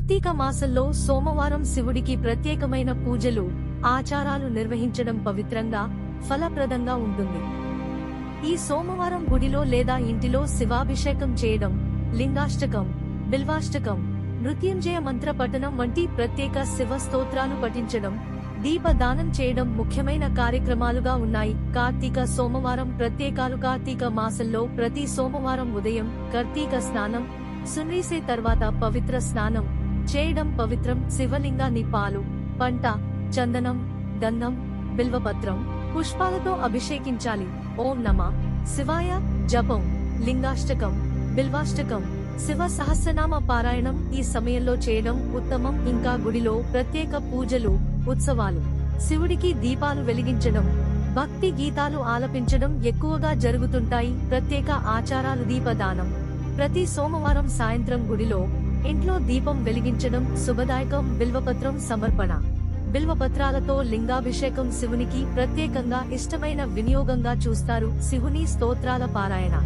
కార్తీక మాసంలో సోమవారం శివుడికి ప్రత్యేకమైన పూజలు, ఆచారాలు నిర్వహించడం పవిత్రంగా, ఫలప్రదంగా ఉంటుంది. ఈ సోమవారం గుడిలో లేదా ఇంటిలో శివాభిషేకం చేయడం, లింగాష్టకం, బిల్వాష్టకం, మృత్యుంజయ మంత్ర పఠనం వంటి ప్రత్యేక శివ స్తోత్రాలు పఠించడం, దీపదానం చేయడం ముఖ్యమైన కార్యక్రమాలుగా ఉన్నాయి. కార్తీక సోమవారం ప్రత్యేకాలు. కార్తీక మాసంలో ప్రతి సోమవారం ఉదయం కార్తీక స్నానం, సున్రీసే తర్వాత పవిత్ర స్నానం చేయడం పవిత్రం. శివలింగాన్ని పాలు, పంట, చందనం, గంధం, బిల్వపత్రం, పుష్పాలతో అభిషేకించాలి. ఓం నమః శివాయ జపం, లింగాష్టకం, బిల్వాష్టకం, శివ సహస్రనామ పారాయణం ఈ సమయంలో చేయడం ఉత్తమం. ఇంకా గుడిలో ప్రత్యేక పూజలు, ఉత్సవాలు, శివుడికి దీపాలు వెలిగించడం, భక్తి గీతాలు ఆలపించడం ఎక్కువగా జరుగుతుంటాయి. ప్రత్యేక ఆచారాలు. దీపదానం. ప్రతి సోమవారం సాయంత్రం గుడిలో, ఇంట్లో దీపం వెలిగించడం శుభదాయకం. బిల్వపత్రం సమర్పణ. బిల్వపత్రాలతో లింగాభిషేకం శివునికి ప్రత్యేకంగా ఇష్టమైన వినియోగంగా చూస్తారు. శివుని స్తోత్రాల పారాయణ,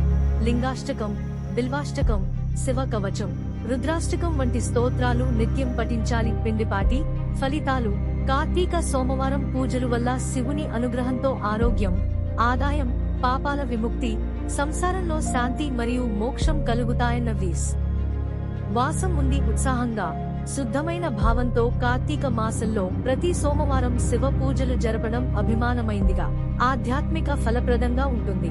లింగాష్టకం, బిల్వాష్టకం, శివ కవచం, రుద్రాష్టకం వంటి స్తోత్రాలు నిత్యం పఠించాలి. పిండిపాటి. ఫలితాలు. కార్తీక సోమవారం పూజలు వల్ల శివుని అనుగ్రహంతో ఆరోగ్యం, ఆదాయం, పాపాల విముక్తి, సంసారంలో శాంతి మరియు మోక్షం కలుగుతాయన్న వాసం ఉంది. ఉత్సాహంగా, శుద్ధమైన భావంతో కార్తీక మాసంలో ప్రతి సోమవారం శివ పూజలు జరపడం అభిమానమైందిగా, ఆధ్యాత్మిక ఫలప్రదంగా ఉంటుంది.